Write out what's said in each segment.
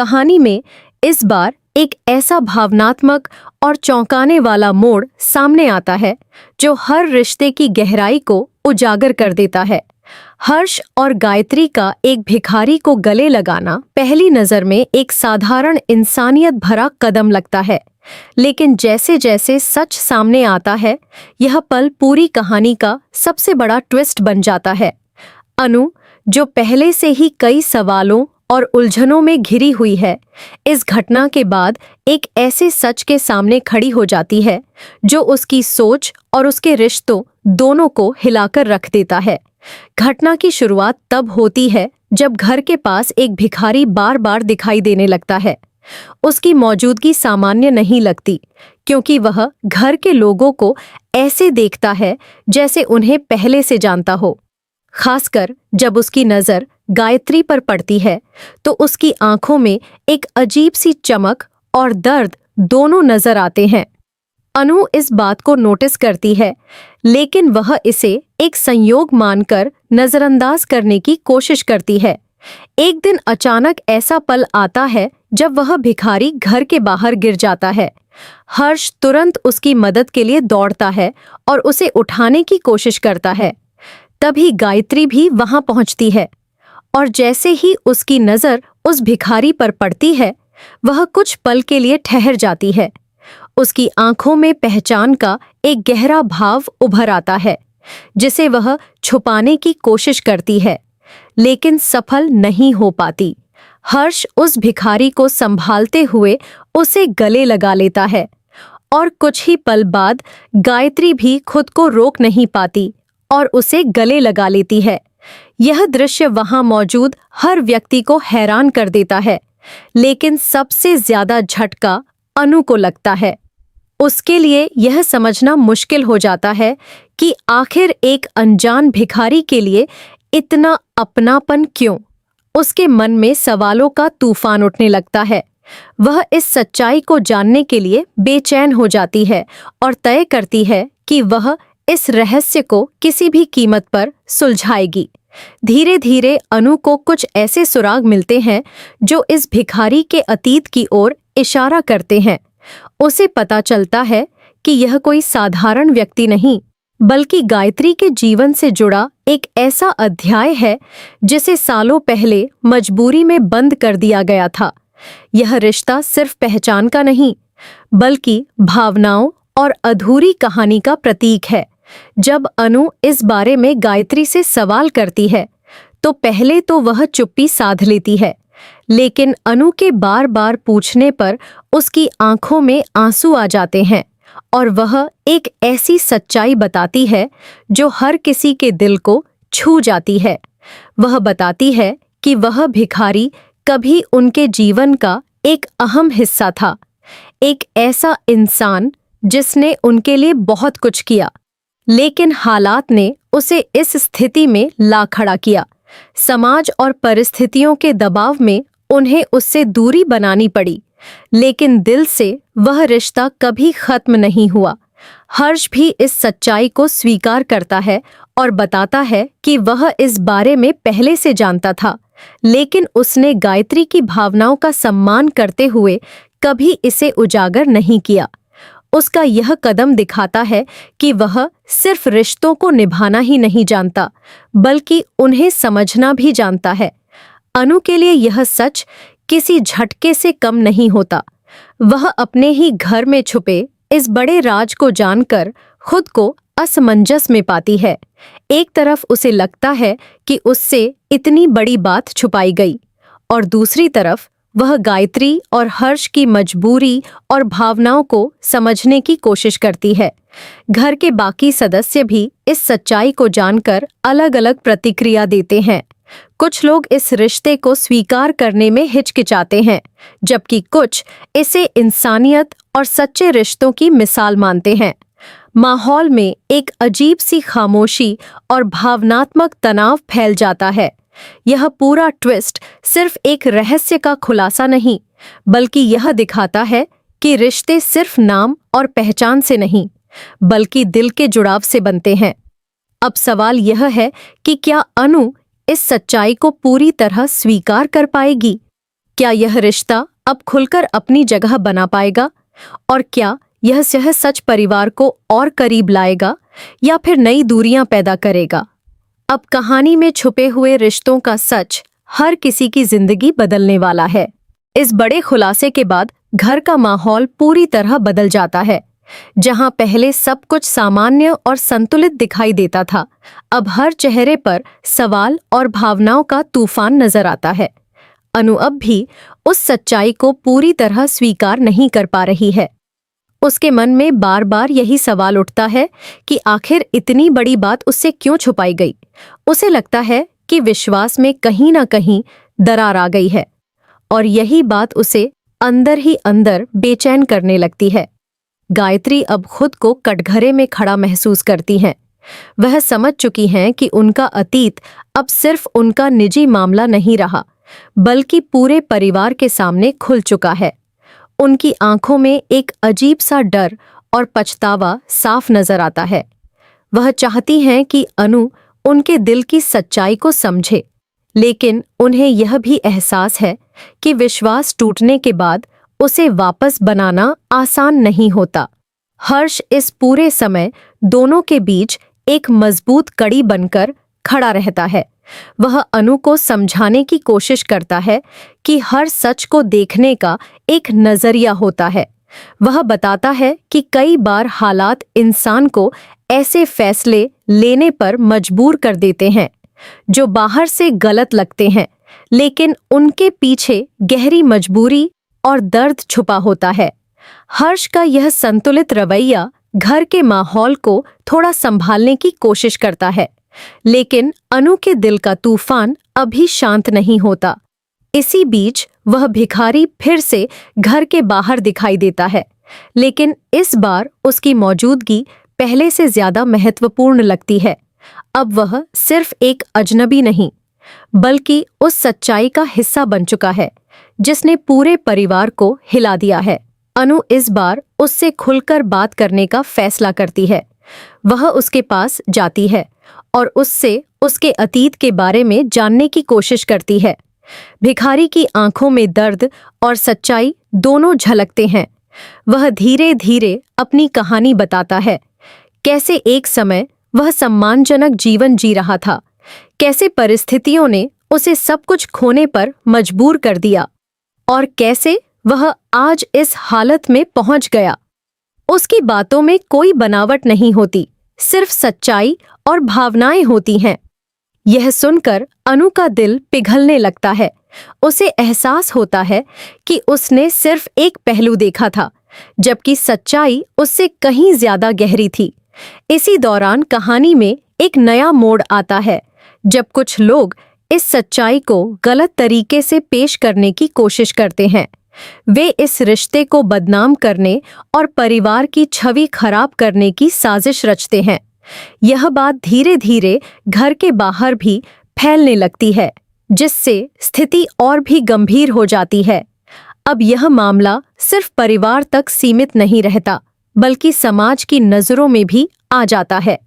कहानी में इस बार एक ऐसा भावनात्मक और चौंकाने वाला मोड़ सामने आता है जो हर रिश्ते की गहराई को उजागर कर देता है। हर्ष और गायत्री का एक भिखारी को गले लगाना पहली नज़र में एक साधारण इंसानियत भरा कदम लगता है, लेकिन जैसे जैसे सच सामने आता है, यह पल पूरी कहानी का सबसे बड़ा ट्विस्ट बन जाता है। अनु, जो पहले से ही कई सवालों और उलझनों में घिरी हुई है, इस घटना के बाद एक ऐसे सच के सामने खड़ी हो जाती है जो उसकी सोच और उसके रिश्तों दोनों को हिलाकर रख देता है। घटना की शुरुआत तब होती है जब घर के पास एक भिखारी बार बार दिखाई देने लगता है। उसकी मौजूदगी सामान्य नहीं लगती, क्योंकि वह घर के लोगों को ऐसे देखता है जैसे उन्हें पहले से जानता हो। खासकर जब उसकी नज़र गायत्री पर पड़ती है तो उसकी आंखों में एक अजीब सी चमक और दर्द दोनों नजर आते हैं। अनु इस बात को नोटिस करती है, लेकिन वह इसे एक संयोग मानकर नजरअंदाज करने की कोशिश करती है। एक दिन अचानक ऐसा पल आता है जब वह भिखारी घर के बाहर गिर जाता है। हर्ष तुरंत उसकी मदद के लिए दौड़ता है और उसे उठाने की कोशिश करता है। तभी गायत्री भी वहां पहुंचती है और जैसे ही उसकी नज़र उस भिखारी पर पड़ती है, वह कुछ पल के लिए ठहर जाती है। उसकी आंखों में पहचान का एक गहरा भाव उभर आता है, जिसे वह छुपाने की कोशिश करती है, लेकिन सफल नहीं हो पाती। हर्ष उस भिखारी को संभालते हुए उसे गले लगा लेता है और कुछ ही पल बाद गायत्री भी खुद को रोक नहीं पाती और उसे गले लगा लेती है। यह दृश्य वहां मौजूद हर व्यक्ति को हैरान कर देता है, लेकिन सबसे ज्यादा झटका अनु को लगता है। उसके लिए यह समझना मुश्किल हो जाता है कि आखिर एक अनजान भिखारी के लिए इतना अपनापन क्यों। उसके मन में सवालों का तूफान उठने लगता है। वह इस सच्चाई को जानने के लिए बेचैन हो जाती है और तय करती है कि वह इस रहस्य को किसी भी कीमत पर सुलझाएगी। धीरे धीरे अनु को कुछ ऐसे सुराग मिलते हैं जो इस भिखारी के अतीत की ओर इशारा करते हैं। उसे पता चलता है कि यह कोई साधारण व्यक्ति नहीं, बल्कि गायत्री के जीवन से जुड़ा एक ऐसा अध्याय है जिसे सालों पहले मजबूरी में बंद कर दिया गया था। यह रिश्ता सिर्फ पहचान का नहीं, बल्कि भावनाओं और अधूरी कहानी का प्रतीक है। जब अनु इस बारे में गायत्री से सवाल करती है, तो पहले तो वह चुप्पी साध लेती है, लेकिन अनु के बार बार पूछने पर उसकी आंखों में आंसू आ जाते हैं और वह एक ऐसी सच्चाई बताती है जो हर किसी के दिल को छू जाती है। वह बताती है कि वह भिखारी कभी उनके जीवन का एक अहम हिस्सा था, एक ऐसा इंसान जिसने उनके लिए बहुत कुछ किया, लेकिन हालात ने उसे इस स्थिति में ला खड़ा किया। समाज और परिस्थितियों के दबाव में उन्हें उससे दूरी बनानी पड़ी, लेकिन दिल से वह रिश्ता कभी खत्म नहीं हुआ। हर्ष भी इस सच्चाई को स्वीकार करता है और बताता है कि वह इस बारे में पहले से जानता था, लेकिन उसने गायत्री की भावनाओं का सम्मान करते हुए कभी इसे उजागर नहीं किया। उसका यह कदम दिखाता है कि वह सिर्फ रिश्तों को निभाना ही नहीं जानता, बल्कि उन्हें समझना भी जानता है। अनु के लिए यह सच किसी झटके से कम नहीं होता। वह अपने ही घर में छुपे इस बड़े राज को जानकर खुद को असमंजस में पाती है। एक तरफ उसे लगता है कि उससे इतनी बड़ी बात छुपाई गई, और दूसरी तरफ वह गायत्री और हर्ष की मजबूरी और भावनाओं को समझने की कोशिश करती है। घर के बाकी सदस्य भी इस सच्चाई को जानकर अलग अलग प्रतिक्रिया देते हैं। कुछ लोग इस रिश्ते को स्वीकार करने में हिचकिचाते हैं, जबकि कुछ इसे इंसानियत और सच्चे रिश्तों की मिसाल मानते हैं। माहौल में एक अजीब सी खामोशी और भावनात्मक तनाव फैल जाता है। यह पूरा ट्विस्ट सिर्फ एक रहस्य का खुलासा नहीं, बल्कि यह दिखाता है कि रिश्ते सिर्फ नाम और पहचान से नहीं, बल्कि दिल के जुड़ाव से बनते हैं। अब सवाल यह है कि क्या अनु इस सच्चाई को पूरी तरह स्वीकार कर पाएगी? क्या यह रिश्ता अब खुलकर अपनी जगह बना पाएगा? और क्या यह सच परिवार को और करीब लाएगा या फिर नई दूरियां पैदा करेगा? अब कहानी में छुपे हुए रिश्तों का सच हर किसी की जिंदगी बदलने वाला है। इस बड़े खुलासे के बाद घर का माहौल पूरी तरह बदल जाता है। जहां पहले सब कुछ सामान्य और संतुलित दिखाई देता था, अब हर चेहरे पर सवाल और भावनाओं का तूफान नजर आता है। अनु अब भी उस सच्चाई को पूरी तरह स्वीकार नहीं कर पा रही है। उसके मन में बार बार यही सवाल उठता है कि आखिर इतनी बड़ी बात उससे क्यों छुपाई गई। उसे लगता है कि विश्वास में कहीं ना कहीं दरार आ गई है और यही बात उसे अंदर ही अंदर बेचैन करने लगती है। गायत्री अब खुद को कटघरे में खड़ा महसूस करती हैं। वह समझ चुकी हैं कि उनका अतीत अब सिर्फ उनका निजी मामला नहीं रहा, बल्कि पूरे परिवार के सामने खुल चुका है। उनकी आंखों में एक अजीब सा डर और पछतावा साफ नजर आता है। वह चाहती हैं कि अनु उनके दिल की सच्चाई को समझे, लेकिन उन्हें यह भी एहसास है कि विश्वास टूटने के बाद उसे वापस बनाना आसान नहीं होता। हर्ष इस पूरे समय दोनों के बीच एक मजबूत कड़ी बनकर खड़ा रहता है। वह अनु को समझाने की कोशिश करता है कि हर सच को देखने का एक नजरिया होता है। वह बताता है कि कई बार हालात इंसान को ऐसे फैसले लेने पर मजबूर कर देते हैं जो बाहर से गलत लगते हैं, लेकिन उनके पीछे गहरी मजबूरी और दर्द छुपा होता है। हर्ष का यह संतुलित रवैया घर के माहौल को थोड़ा संभालने की कोशिश करता है, लेकिन अनु के दिल का तूफान अभी शांत नहीं होता। इसी बीच वह भिखारी फिर से घर के बाहर दिखाई देता है, लेकिन इस बार उसकी मौजूदगी पहले से ज्यादा महत्वपूर्ण लगती है। अब वह सिर्फ एक अजनबी नहीं, बल्कि उस सच्चाई का हिस्सा बन चुका है जिसने पूरे परिवार को हिला दिया है। अनु इस बार उससे खुलकर बात करने का फैसला करती है। वह उसके पास जाती है और उससे उसके अतीत के बारे में जानने की कोशिश करती है। भिखारी की आंखों में दर्द और सच्चाई दोनों झलकते हैं। वह धीरे धीरे अपनी कहानी बताता है, कैसे एक समय वह सम्मानजनक जीवन जी रहा था, कैसे परिस्थितियों ने उसे सब कुछ खोने पर मजबूर कर दिया और कैसे वह आज इस हालत में पहुंच गया। उसकी बातों में कोई बनावट नहीं होती, सिर्फ सच्चाई और भावनाएं होती हैं। यह सुनकर अनु का दिल पिघलने लगता है। उसे एहसास होता है कि उसने सिर्फ एक पहलू देखा था, जबकि सच्चाई उससे कहीं ज्यादा गहरी थी। इसी दौरान कहानी में एक नया मोड़ आता है, जब कुछ लोग इस सच्चाई को गलत तरीके से पेश करने की कोशिश करते हैं। वे इस रिश्ते को बदनाम करने और परिवार की छवि खराब करने की साजिश रचते हैं। यह बात धीरे धीरे घर के बाहर भी फैलने लगती है, जिससे स्थिति और भी गंभीर हो जाती है। अब यह मामला सिर्फ परिवार तक सीमित नहीं रहता, बल्कि समाज की नजरों में भी आ जाता है।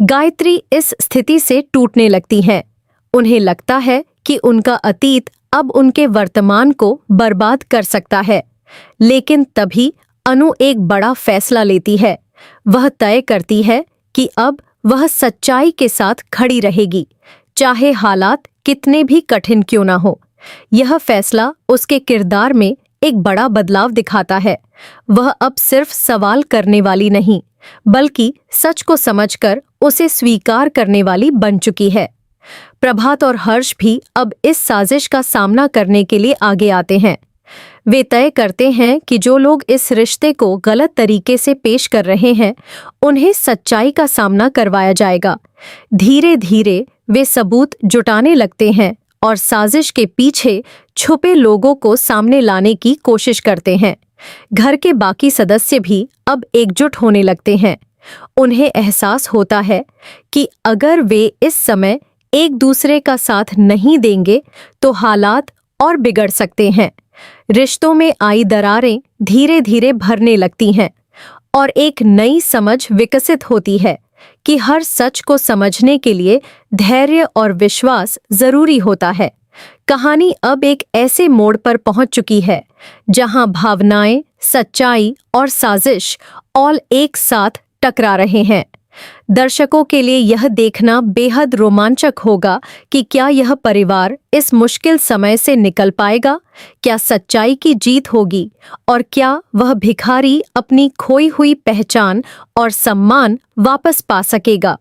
गायत्री इस स्थिति से टूटने लगती हैं। उन्हें लगता है कि उनका अतीत अब उनके वर्तमान को बर्बाद कर सकता है, लेकिन तभी अनु एक बड़ा फैसला लेती है। वह तय करती है कि अब वह सच्चाई के साथ खड़ी रहेगी, चाहे हालात कितने भी कठिन क्यों ना हो। यह फैसला उसके किरदार में एक बड़ा बदलाव दिखाता है। वह अब सिर्फ सवाल करने वाली नहीं, बल्कि सच को समझकर उसे स्वीकार करने वाली बन चुकी है। प्रभात और हर्ष भी अब इस साजिश का सामना करने के लिए आगे आते हैं। वे तय करते हैं कि जो लोग इस रिश्ते को गलत तरीके से पेश कर रहे हैं, उन्हें सच्चाई का सामना करवाया जाएगा। धीरे धीरे वे सबूत जुटाने लगते हैं और साजिश के पीछे छुपे लोगों को सामने लाने की कोशिश करते हैं। घर के बाकी सदस्य भी अब एकजुट होने लगते हैं। उन्हें एहसास होता है कि अगर वे इस समय एक दूसरे का साथ नहीं देंगे तो हालात और बिगड़ सकते हैं। रिश्तों में आई दरारें धीरे धीरे भरने लगती हैं और एक नई समझ विकसित होती है कि हर सच को समझने के लिए धैर्य और विश्वास जरूरी होता है। कहानी अब एक ऐसे मोड़ पर पहुंच चुकी है जहां भावनाएं, सच्चाई और साजिश ऑल एक साथ टकरा रहे हैं। दर्शकों के लिए यह देखना बेहद रोमांचक होगा कि क्या यह परिवार इस मुश्किल समय से निकल पाएगा, क्या सच्चाई की जीत होगी और क्या वह भिखारी अपनी खोई हुई पहचान और सम्मान वापस पा सकेगा।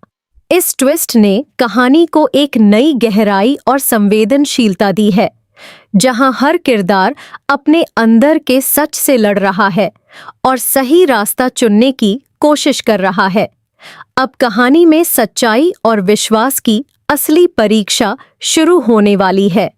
इस ट्विस्ट ने कहानी को एक नई गहराई और संवेदनशीलता दी है, जहां हर किरदार अपने अंदर के सच से लड़ रहा है और सही रास्ता चुनने की कोशिश कर रहा है। अब कहानी में सच्चाई और विश्वास की असली परीक्षा शुरू होने वाली है।